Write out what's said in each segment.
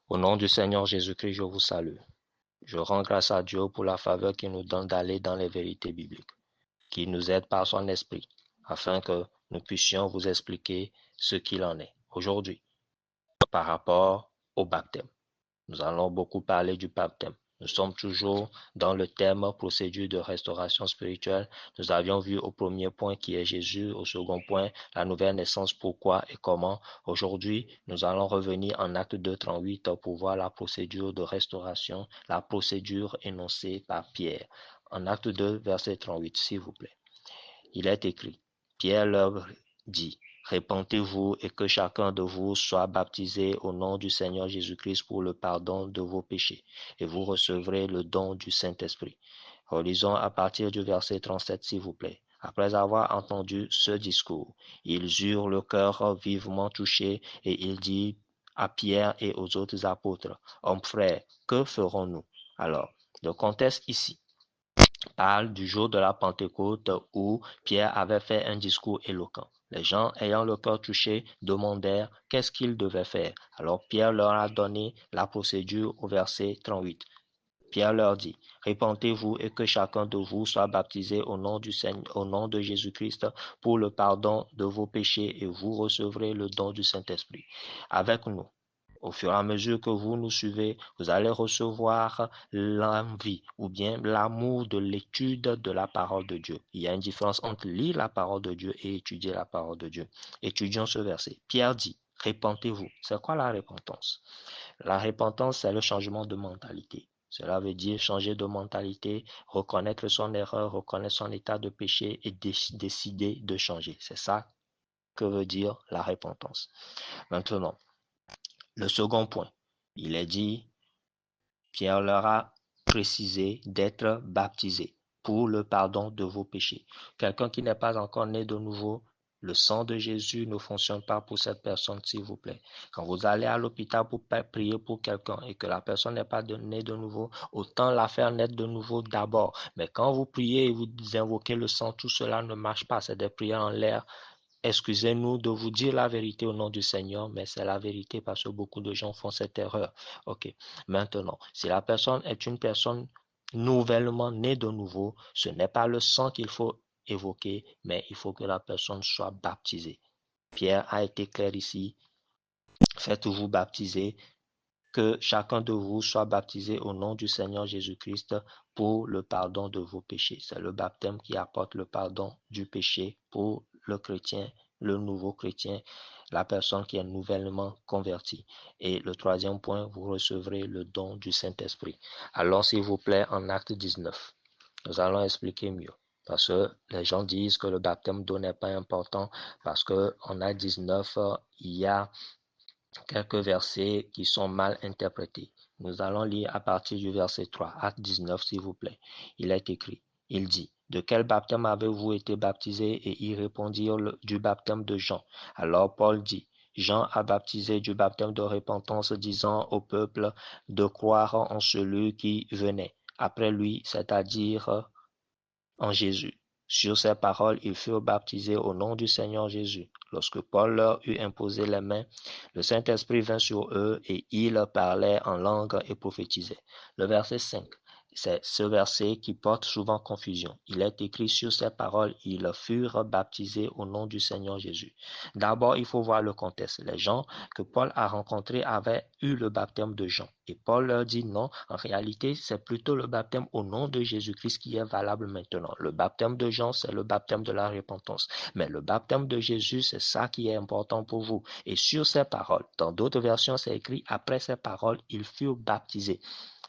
Au nom du Seigneur Jésus-Christ, je vous salue. Je rends grâce à Dieu pour la faveur qu'il nous donne d'aller dans les vérités bibliques, qui nous aide par son esprit, afin que nous puissions vous expliquer ce qu'il en est aujourd'hui par rapport au baptême. Nous allons beaucoup parler du baptême. Nous sommes toujours dans le thème procédure de restauration spirituelle. Nous avions vu au premier point qui est Jésus, au second point la nouvelle naissance, pourquoi et comment. Aujourd'hui, nous allons revenir en acte 2:38 pour voir la procédure de restauration, la procédure énoncée par Pierre. En acte 2, verset 38, s'il vous plaît. Il est écrit, Pierre leur dit, répentez-vous et que chacun de vous soit baptisé au nom du Seigneur Jésus-Christ pour le pardon de vos péchés, et vous recevrez le don du Saint-Esprit. Relisons à partir du verset 37, s'il vous plaît. Après avoir entendu ce discours, ils eurent le cœur vivement touché et il dit à Pierre et aux autres apôtres, hommes frères, que ferons-nous? Alors, le contexte ici parle du jour de la Pentecôte où Pierre avait fait un discours éloquent. Les gens ayant le cœur touché demandèrent qu'est-ce qu'ils devaient faire. Alors Pierre leur a donné la procédure au verset 38. Pierre leur dit, répentez-vous et que chacun de vous soit baptisé au nom du Seigneur, au nom de Jésus-Christ pour le pardon de vos péchés et vous recevrez le don du Saint-Esprit. Avec nous, au fur et à mesure que vous nous suivez, vous allez recevoir l'envie ou bien l'amour de l'étude de la parole de Dieu. Il y a une différence entre lire la parole de Dieu et étudier la parole de Dieu. Étudions ce verset. Pierre dit, répentez-vous. C'est quoi la repentance? La repentance, c'est le changement de mentalité. Cela veut dire changer de mentalité, reconnaître son erreur, reconnaître son état de péché et décider de changer. C'est ça que veut dire la repentance. Maintenant, le second point, il est dit, Pierre leur a précisé d'être baptisé pour le pardon de vos péchés. Quelqu'un qui n'est pas encore né de nouveau, le sang de Jésus ne fonctionne pas pour cette personne, s'il vous plaît. Quand vous allez à l'hôpital pour prier pour quelqu'un et que la personne n'est pas née de nouveau, autant la faire naître de nouveau d'abord. Mais quand vous priez et vous invoquez le sang, tout cela ne marche pas. C'est des prières en l'air. Excusez-nous de vous dire la vérité au nom du Seigneur, mais c'est la vérité parce que beaucoup de gens font cette erreur. Ok. Maintenant, si la personne est une personne nouvellement née de nouveau, ce n'est pas le sang qu'il faut évoquer, mais il faut que la personne soit baptisée. Pierre a été clair ici. Faites-vous baptiser, que chacun de vous soit baptisé au nom du Seigneur Jésus-Christ pour le pardon de vos péchés. C'est le baptême qui apporte le pardon du péché pour le chrétien, le nouveau chrétien, la personne qui est nouvellement convertie. Et le troisième point, vous recevrez le don du Saint-Esprit. Allons s'il vous plaît en acte 19. Nous allons expliquer mieux. Parce que les gens disent que le baptême d'eau n'est pas important parce qu'en acte 19, il y a quelques versets qui sont mal interprétés. Nous allons lire à partir du verset 3, acte 19, s'il vous plaît. Il est écrit, il dit, de quel baptême avez-vous été baptisés? Et ils répondirent du baptême de Jean. Alors Paul dit, Jean a baptisé du baptême de repentance, disant au peuple de croire en celui qui venait après lui, c'est-à-dire en Jésus. Sur ces paroles, ils furent baptisés au nom du Seigneur Jésus. Lorsque Paul leur eut imposé les mains, le Saint-Esprit vint sur eux et ils parlaient en langue et prophétisaient. Le verset 5, c'est ce verset qui porte souvent confusion. Il est écrit sur ces paroles, ils furent baptisés au nom du Seigneur Jésus. D'abord, il faut voir le contexte. Les gens que Paul a rencontrés avaient eu le baptême de Jean. Et Paul leur dit non, en réalité, c'est plutôt le baptême au nom de Jésus-Christ qui est valable maintenant. Le baptême de Jean, c'est le baptême de la repentance. Mais le baptême de Jésus, c'est ça qui est important pour vous. Et sur ces paroles, dans d'autres versions, c'est écrit, après ces paroles, ils furent baptisés.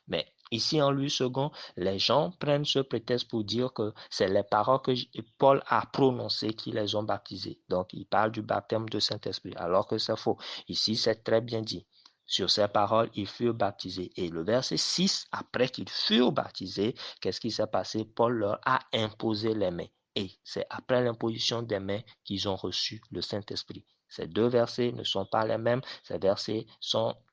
Mais ici, en Louis II, les gens prennent ce prétexte pour dire que c'est les paroles que Paul a prononcées qui les ont baptisés. Donc, il parle du baptême de Saint-Esprit, alors que c'est faux. Ici, c'est très bien dit. Sur ces paroles, ils furent baptisés. Et le verset 6, après qu'ils furent baptisés, qu'est-ce qui s'est passé? Paul leur a imposé les mains. Et c'est après l'imposition des mains qu'ils ont reçu le Saint-Esprit. Ces deux versets ne sont pas les mêmes. Ces versets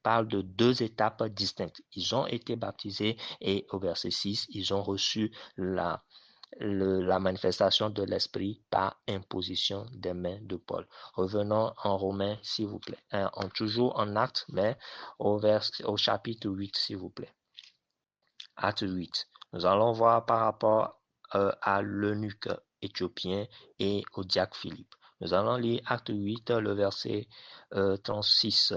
parlent de deux étapes distinctes. Ils ont été baptisés et au verset 6, ils ont reçu la manifestation de l'Esprit par imposition des mains de Paul. Revenons en Romains, s'il vous plaît. Toujours en Actes, mais au chapitre 8, s'il vous plaît. Acte 8. Nous allons voir par rapport à l'eunuque éthiopien et au diacre Philippe. Nous allons lire Acte 8, le verset 36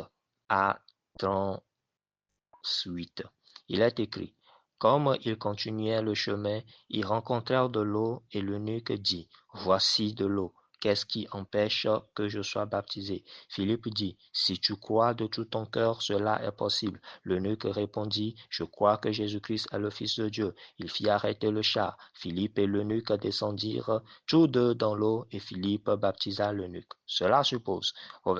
à 38. Il est écrit, comme ils continuaient le chemin, ils rencontrèrent de l'eau et l'eunuque dit, voici de l'eau. Qu'est-ce qui empêche que je sois baptisé? Philippe dit, si tu crois de tout ton cœur, cela est possible. L'eunuque répondit, je crois que Jésus-Christ est le Fils de Dieu. Il fit arrêter le char. Philippe et l'eunuque descendirent tous deux dans l'eau et Philippe baptisa l'eunuque. Cela suppose,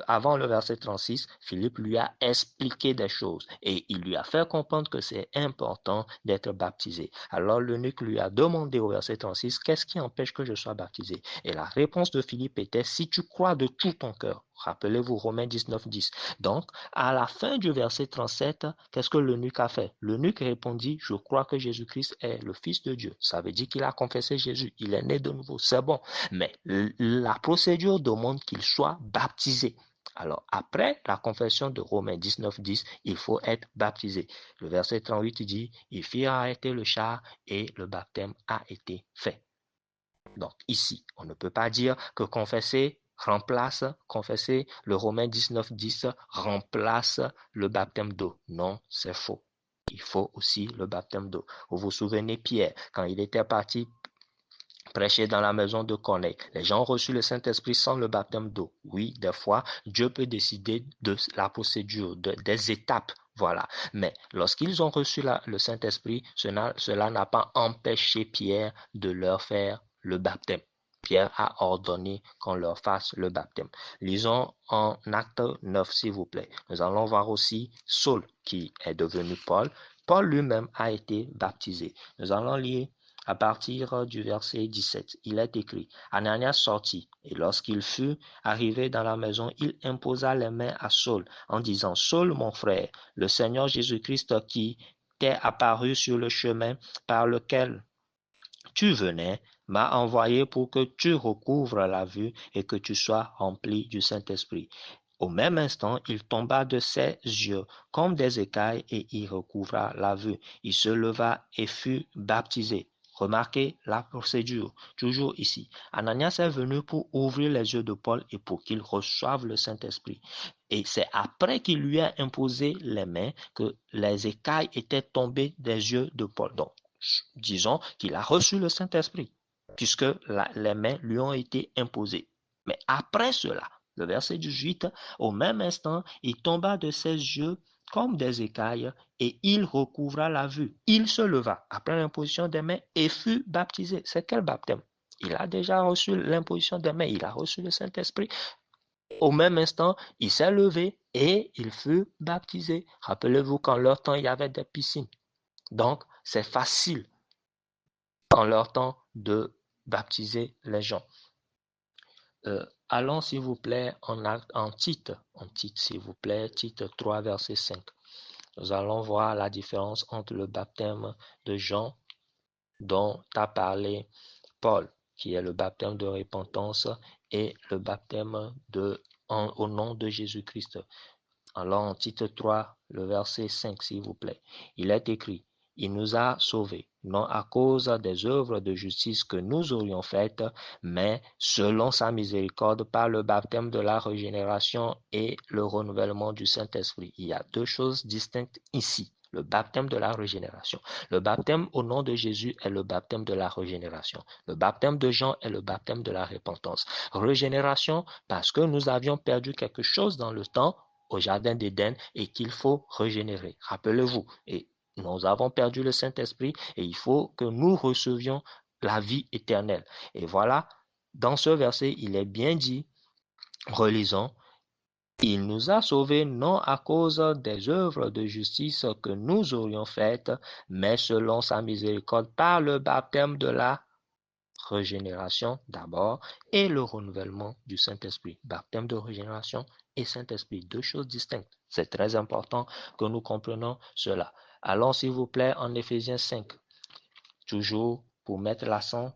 avant le verset 36, Philippe lui a expliqué des choses et il lui a fait comprendre que c'est important d'être baptisé. Alors l'eunuque lui a demandé au verset 36, qu'est-ce qui empêche que je sois baptisé? Et la réponse de Philippe était, si tu crois de tout ton cœur. Rappelez-vous Romains 19, 10. Donc, à la fin du verset 37, qu'est-ce que l'eunuque a fait? L'eunuque répondit, je crois que Jésus-Christ est le Fils de Dieu. Ça veut dire qu'il a confessé Jésus, il est né de nouveau, c'est bon. Mais la procédure demande qu'il soit baptisé. Alors, après la confession de Romains 19, 10, il faut être baptisé. Le verset 38 dit, il fit arrêter le char et le baptême a été fait. Donc ici, on ne peut pas dire que confesser le Romains 19, 10 remplace le baptême d'eau. Non, c'est faux. Il faut aussi le baptême d'eau. Vous vous souvenez Pierre, quand il était parti prêcher dans la maison de Corneille. Les gens ont reçu le Saint-Esprit sans le baptême d'eau. Oui, des fois, Dieu peut décider de la procédure, des étapes. Voilà. Mais lorsqu'ils ont reçu le Saint-Esprit, cela n'a pas empêché Pierre de leur faire le baptême. Pierre a ordonné qu'on leur fasse le baptême. Lisons en Acte 9, s'il vous plaît. Nous allons voir aussi Saul, qui est devenu Paul. Paul lui-même a été baptisé. Nous allons lire à partir du verset 17. Il est écrit, Ananias sortit, et lorsqu'il fut arrivé dans la maison, il imposa les mains à Saul, en disant, Saul, mon frère, le Seigneur Jésus-Christ qui t'est apparu sur le chemin par lequel tu venais, m'a envoyé pour que tu recouvres la vue et que tu sois rempli du Saint-Esprit. Au même instant, il tomba de ses yeux comme des écailles et il recouvra la vue. Il se leva et fut baptisé. Remarquez la procédure, toujours ici. Ananias est venu pour ouvrir les yeux de Paul et pour qu'il reçoive le Saint-Esprit. Et c'est après qu'il lui a imposé les mains que les écailles étaient tombées des yeux de Paul. Donc, disons qu'il a reçu le Saint-Esprit, puisque les mains lui ont été imposées. Mais après cela, le verset 18, au même instant, il tomba de ses yeux comme des écailles et il recouvra la vue. Il se leva après l'imposition des mains et fut baptisé. C'est quel baptême? Il a déjà reçu l'imposition des mains, il a reçu le Saint-Esprit. Au même instant, il s'est levé et il fut baptisé. Rappelez-vous qu'en leur temps, il y avait des piscines. Donc, c'est facile en leur temps de baptiser les gens. Allons s'il vous plaît en Tite, s'il vous plaît, Tite 3 verset 5. Nous allons voir la différence entre le baptême de Jean dont a parlé Paul, qui est le baptême de repentance, et le baptême au nom de Jésus-Christ. Alors en Tite 3, le verset 5, s'il vous plaît. Il est écrit, il nous a sauvés, non à cause des œuvres de justice que nous aurions faites, mais selon sa miséricorde par le baptême de la régénération et le renouvellement du Saint-Esprit. Il y a deux choses distinctes ici. Le baptême de la régénération. Le baptême au nom de Jésus est le baptême de la régénération. Le baptême de Jean est le baptême de la repentance. Régénération parce que nous avions perdu quelque chose dans le temps au jardin d'Éden et qu'il faut régénérer. Rappelez-vous, et nous avons perdu le Saint-Esprit et il faut que nous recevions la vie éternelle. Et voilà, dans ce verset, il est bien dit, relisons, il nous a sauvés non à cause des œuvres de justice que nous aurions faites, mais selon sa miséricorde par le baptême de la régénération d'abord et le renouvellement du Saint-Esprit. Baptême de régénération et Saint-Esprit, deux choses distinctes. C'est très important que nous comprenions cela. Allons s'il vous plaît en Éphésiens 5, toujours pour mettre l'accent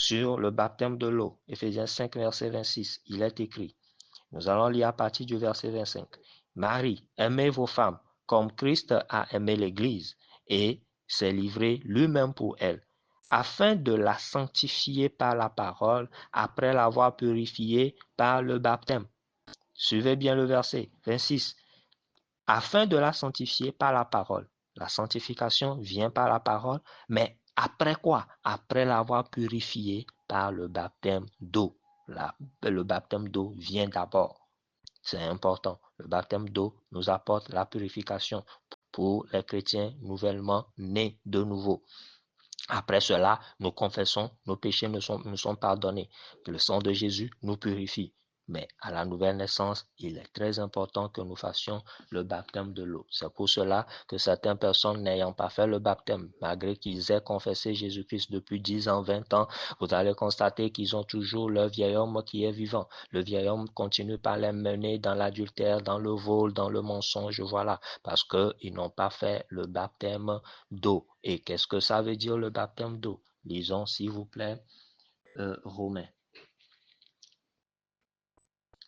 sur le baptême de l'eau. Éphésiens 5, verset 26, il est écrit. Nous allons lire à partir du verset 25. Marie, aimez vos femmes comme Christ a aimé l'Église et s'est livré lui-même pour elle, afin de la sanctifier par la parole, après l'avoir purifiée par le baptême. Suivez bien le verset 26. Afin de la sanctifier par la parole. La sanctification vient par la parole, mais après quoi? Après l'avoir purifiée par le baptême d'eau. Le baptême d'eau vient d'abord. C'est important. Le baptême d'eau nous apporte la purification pour les chrétiens nouvellement nés de nouveau. Après cela, nous confessons, nos péchés nous sont pardonnés. Le sang de Jésus nous purifie. Mais à la nouvelle naissance, il est très important que nous fassions le baptême de l'eau. C'est pour cela que certaines personnes n'ayant pas fait le baptême, malgré qu'ils aient confessé Jésus-Christ depuis 10 ans, 20 ans, vous allez constater qu'ils ont toujours leur vieil homme qui est vivant. Le vieil homme continue par les mener dans l'adultère, dans le vol, dans le mensonge, voilà, parce qu'ils n'ont pas fait le baptême d'eau. Et qu'est-ce que ça veut dire le baptême d'eau? Lisons s'il vous plaît Romains.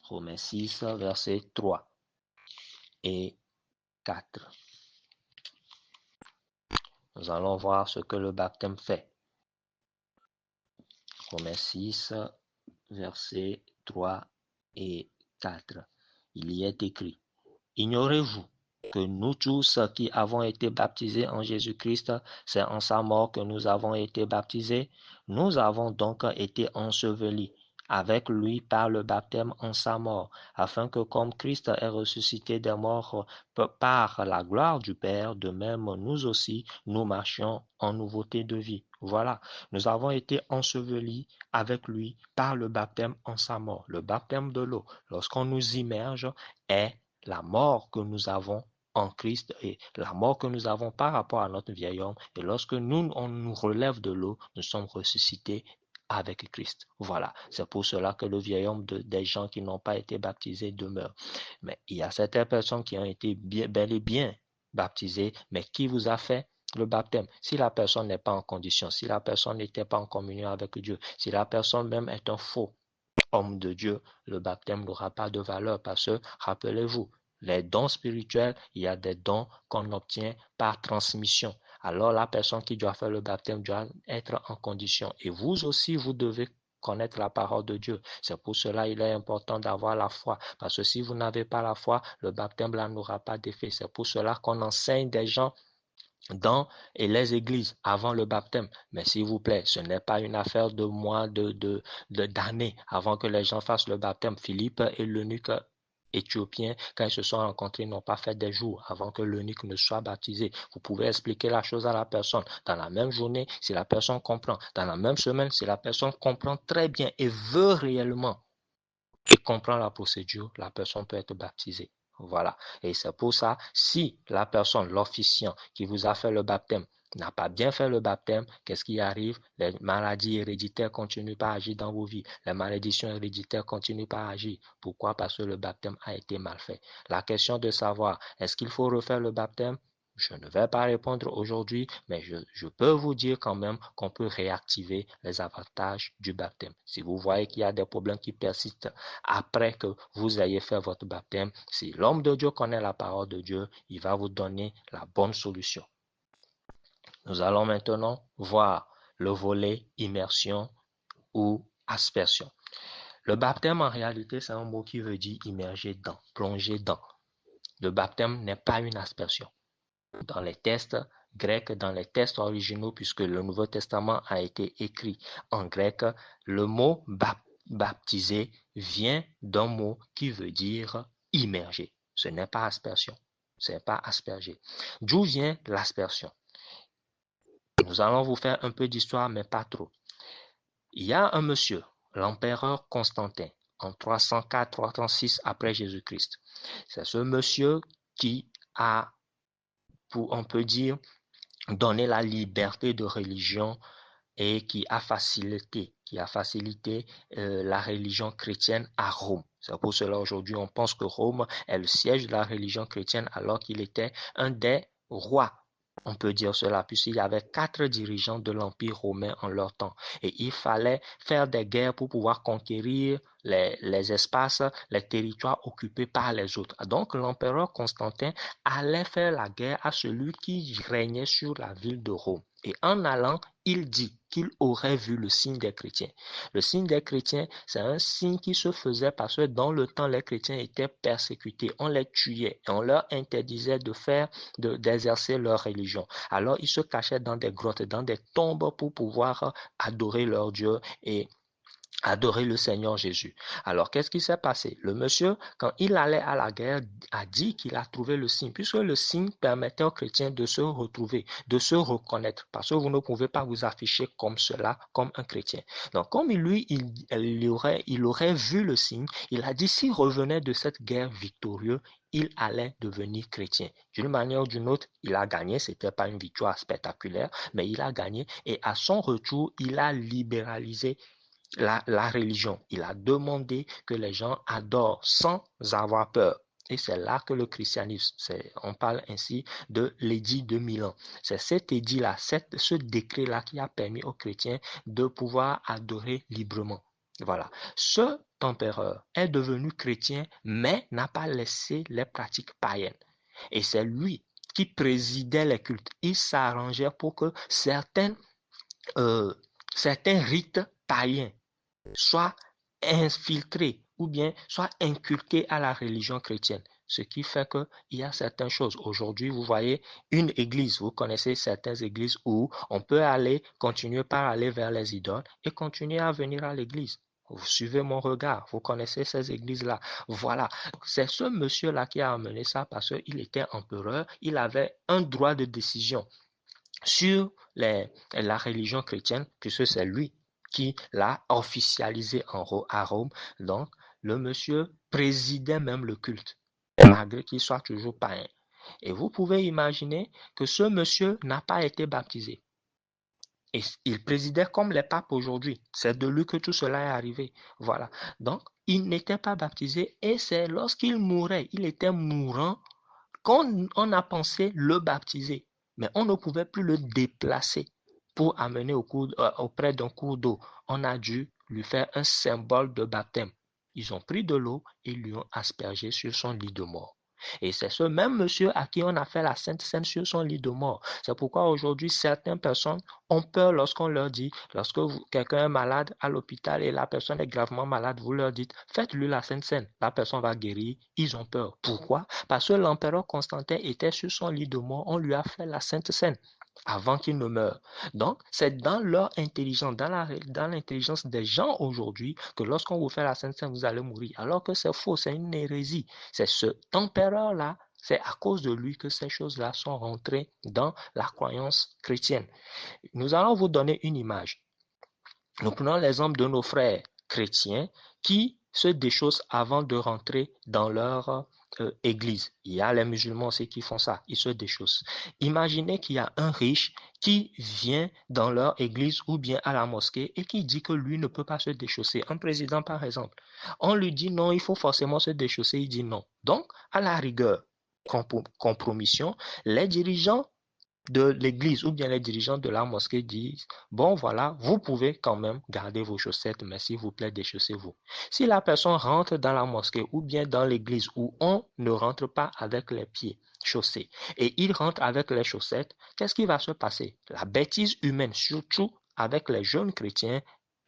Romains 6, versets 3 et 4. Nous allons voir ce que le baptême fait. Romains 6, versets 3 et 4. Il y est écrit, ignorez-vous que nous tous qui avons été baptisés en Jésus-Christ, c'est en sa mort que nous avons été baptisés. Nous avons donc été ensevelis avec lui par le baptême en sa mort, afin que comme Christ est ressuscité des morts par la gloire du Père, de même nous aussi, nous marchions en nouveauté de vie. Voilà, nous avons été ensevelis avec lui par le baptême en sa mort. Le baptême de l'eau, lorsqu'on nous immerge, est la mort que nous avons en Christ et la mort que nous avons par rapport à notre vieil homme. Et lorsque on nous relève de l'eau, nous sommes ressuscités avec Christ. Voilà, c'est pour cela que le vieil homme des gens qui n'ont pas été baptisés demeure. Mais il y a certaines personnes qui ont été bel et bien baptisées, mais qui vous a fait le baptême? Si la personne n'est pas en condition, si la personne n'était pas en communion avec Dieu, si la personne même est un faux homme de Dieu, le baptême n'aura pas de valeur parce que, rappelez-vous, les dons spirituels, il y a des dons qu'on obtient par transmission. Alors la personne qui doit faire le baptême doit être en condition. Et vous aussi, vous devez connaître la parole de Dieu. C'est pour cela il est important d'avoir la foi. Parce que si vous n'avez pas la foi, le baptême là n'aura pas d'effet. C'est pour cela qu'on enseigne des gens dans et les églises avant le baptême. Mais s'il vous plaît, ce n'est pas une affaire de mois, d'années avant que les gens fassent le baptême. Philippe et l'eunuque éthiopien, quand ils se sont rencontrés, n'ont pas fait des jours avant que l'eunuque ne soit baptisé. Vous pouvez expliquer la chose à la personne. Dans la même journée, si la personne comprend. Dans la même semaine, si la personne comprend très bien et veut réellement et comprend la procédure, la personne peut être baptisée. Voilà. Et c'est pour ça, si la personne, l'officiant qui vous a fait le baptême, n'a pas bien fait le baptême, qu'est-ce qui arrive? Les maladies héréditaires continuent par agir dans vos vies. Les malédictions héréditaires continuent par agir. Pourquoi? Parce que le baptême a été mal fait. La question de savoir, est-ce qu'il faut refaire le baptême? Je ne vais pas répondre aujourd'hui, mais je peux vous dire quand même qu'on peut réactiver les avantages du baptême. Si vous voyez qu'il y a des problèmes qui persistent après que vous ayez fait votre baptême, si l'homme de Dieu connaît la parole de Dieu, il va vous donner la bonne solution. Nous allons maintenant voir le volet immersion ou aspersion. Le baptême, en réalité, c'est un mot qui veut dire immerger dans, plonger dans. Le baptême n'est pas une aspersion. Dans les textes grecs, dans les textes originaux, puisque le Nouveau Testament a été écrit en grec, le mot baptiser vient d'un mot qui veut dire immerger. Ce n'est pas aspersion. Ce n'est pas asperger. D'où vient l'aspersion? Nous allons vous faire un peu d'histoire, mais pas trop. Il y a un monsieur, l'empereur Constantin, en 304-306 après Jésus-Christ. C'est ce monsieur qui a, on peut dire, donné la liberté de religion et qui a facilité la religion chrétienne à Rome. C'est pour cela aujourd'hui on pense que Rome est le siège de la religion chrétienne alors qu'il était un des rois On peut dire cela puisqu'il y avait 4 dirigeants de l'Empire romain en leur temps. Et il fallait faire des guerres pour pouvoir conquérir les espaces, les territoires occupés par les autres. Donc l'empereur Constantin allait faire la guerre à celui qui régnait sur la ville de Rome. Et en allant, il dit qu'il aurait vu le signe des chrétiens. Le signe des chrétiens, c'est un signe qui se faisait parce que dans le temps, les chrétiens étaient persécutés. On les tuait et on leur interdisait d'exercer leur religion. Alors, ils se cachaient dans des grottes, dans des tombes pour pouvoir adorer leur Dieu et adorer le Seigneur Jésus. Alors, qu'est-ce qui s'est passé? Le monsieur, quand il allait à la guerre, a dit qu'il a trouvé le signe, puisque le signe permettait aux chrétiens de se retrouver, de se reconnaître, parce que vous ne pouvez pas vous afficher comme cela, comme un chrétien. Donc, comme lui, il aurait vu le signe, il a dit s'il revenait de cette guerre victorieux, il allait devenir chrétien. D'une manière ou d'une autre, il a gagné. Ce n'était pas une victoire spectaculaire, mais il a gagné. Et à son retour, il a libéralisé la religion. Il a demandé que les gens adorent sans avoir peur. Et c'est là que le christianisme, on parle ainsi de l'édit de Milan. C'est cet édit-là, ce décret-là qui a permis aux chrétiens de pouvoir adorer librement. Voilà. Ce empereur est devenu chrétien, mais n'a pas laissé les pratiques païennes. Et c'est lui qui présidait les cultes. Il s'arrangeait pour que certains rites païens soit infiltré ou bien soit inculqué à la religion chrétienne. Ce qui fait qu'il y a certaines choses. Aujourd'hui, vous voyez une église, vous connaissez certaines églises où on peut continuer par aller vers les idoles et continuer à venir à l'église. Vous suivez mon regard, vous connaissez ces églises-là. Voilà, c'est ce monsieur-là qui a amené ça parce qu'il était empereur, il avait un droit de décision sur la religion chrétienne, puisque c'est lui qui l'a officialisé à Rome. Donc, le monsieur présidait même le culte, malgré qu'il soit toujours païen. Et vous pouvez imaginer que ce monsieur n'a pas été baptisé. Et il présidait comme les papes aujourd'hui. C'est de lui que tout cela est arrivé. Voilà. Donc, il n'était pas baptisé et c'est lorsqu'il mourait, il était mourant, qu'on a pensé le baptiser. Mais on ne pouvait plus le déplacer pour amener auprès d'un cours d'eau. On a dû lui faire un symbole de baptême. Ils ont pris de l'eau et lui ont aspergé sur son lit de mort. Et c'est ce même monsieur à qui on a fait la Sainte Seine sur son lit de mort. C'est pourquoi aujourd'hui, certaines personnes ont peur lorsqu'on leur dit, lorsque quelqu'un est malade à l'hôpital et la personne est gravement malade, vous leur dites, faites-lui la Sainte Seine. La personne va guérir. Ils ont peur. Pourquoi? Parce que l'empereur Constantin était sur son lit de mort. On lui a fait la Sainte Seine avant qu'il ne meure. Donc, c'est dans leur intelligence, dans l'intelligence des gens aujourd'hui, que lorsqu'on vous fait la Sainte Seine, vous allez mourir. Alors que c'est faux, c'est une hérésie. C'est ce empereur-là, c'est à cause de lui que ces choses-là sont rentrées dans la croyance chrétienne. Nous allons vous donner une image. Nous prenons l'exemple de nos frères chrétiens qui se déchaussent avant de rentrer dans leur église. Il y a les musulmans aussi qui font ça, ils se déchaussent. Imaginez qu'il y a un riche qui vient dans leur église ou bien à la mosquée et qui dit que lui ne peut pas se déchausser. Un président par exemple. On lui dit non, il faut forcément se déchausser, il dit non. Donc, à la rigueur, compromission, les dirigeants de l'église ou bien les dirigeants de la mosquée disent, bon voilà, vous pouvez quand même garder vos chaussettes, mais s'il vous plaît, déchaussez-vous. Si la personne rentre dans la mosquée ou bien dans l'église où on ne rentre pas avec les pieds chaussés et il rentre avec les chaussettes, qu'est-ce qui va se passer? La bêtise humaine, surtout avec les jeunes chrétiens,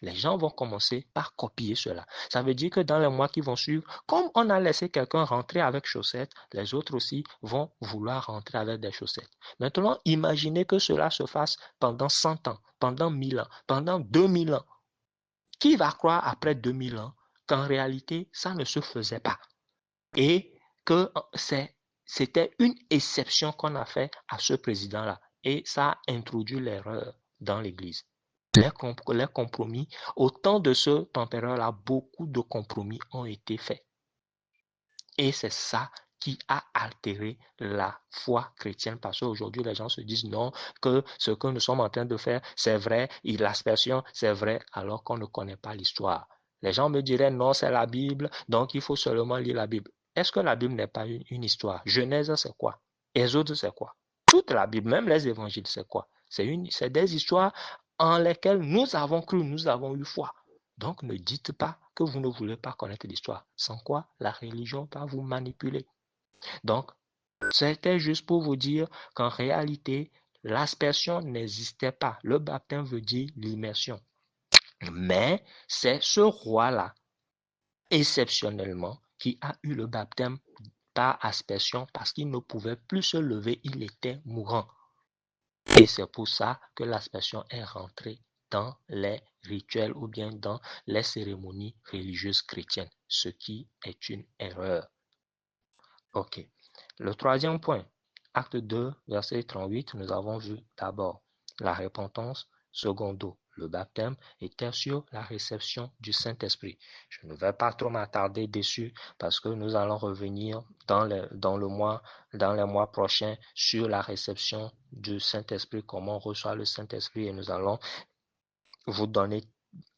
les gens vont commencer par copier cela. Ça veut dire que dans les mois qui vont suivre, comme on a laissé quelqu'un rentrer avec chaussettes, les autres aussi vont vouloir rentrer avec des chaussettes. Maintenant, imaginez que cela se fasse pendant 100 ans, pendant 1000 ans, pendant 2000 ans. Qui va croire après 2000 ans qu'en réalité, ça ne se faisait pas et que c'était une exception qu'on a fait à ce président-là et ça a introduit l'erreur dans l'Église. Les compromis, au temps de ce empereur-là, beaucoup de compromis ont été faits. Et c'est ça qui a altéré la foi chrétienne parce qu'aujourd'hui les gens se disent non, que ce que nous sommes en train de faire, c'est vrai, l'aspersion, c'est vrai, alors qu'on ne connaît pas l'histoire. Les gens me diraient non, c'est la Bible, donc il faut seulement lire la Bible. Est-ce que la Bible n'est pas une histoire? Genèse, c'est quoi? Exode, c'est quoi? Toute la Bible, même les évangiles, c'est quoi? C'est des histoires en lesquelles nous avons cru, nous avons eu foi. Donc ne dites pas que vous ne voulez pas connaître l'histoire. Sans quoi la religion va vous manipuler. Donc, c'était juste pour vous dire qu'en réalité, l'aspersion n'existait pas. Le baptême veut dire l'immersion. Mais c'est ce roi-là, exceptionnellement, qui a eu le baptême par aspersion parce qu'il ne pouvait plus se lever, il était mourant. Et c'est pour ça que l'aspersion est rentrée dans les rituels ou bien dans les cérémonies religieuses chrétiennes, ce qui est une erreur. Ok. Le troisième point, acte 2, verset 38, nous avons vu d'abord la repentance, secondo, le baptême, et tertio, la réception du Saint-Esprit. Je ne vais pas trop m'attarder dessus parce que nous allons revenir dans les mois prochains sur la réception du Saint-Esprit, comment on reçoit le Saint-Esprit, et nous allons vous donner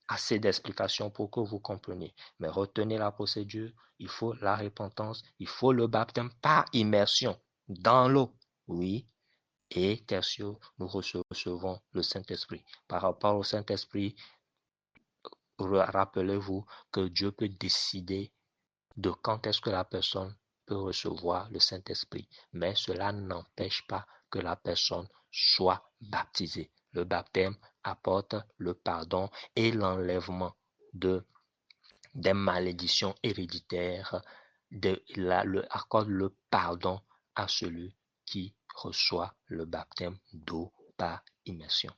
assez d'explications pour que vous compreniez. Mais retenez la procédure, il faut la repentance, il faut le baptême par immersion dans l'eau. Oui. Et tertio, nous recevons le Saint-Esprit. Par rapport au Saint-Esprit, rappelez-vous que Dieu peut décider de quand est-ce que la personne peut recevoir le Saint-Esprit. Mais cela n'empêche pas que la personne soit baptisée. Le baptême apporte le pardon et l'enlèvement des malédictions héréditaires, accorde le pardon à celui qui reçoit le baptême d'eau par immersion.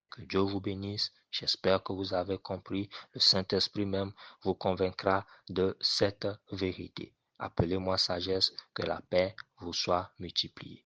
Que Dieu vous bénisse. J'espère que vous avez compris. Le Saint-Esprit même vous convaincra de cette vérité. Appelez-moi sagesse, que la paix vous soit multipliée.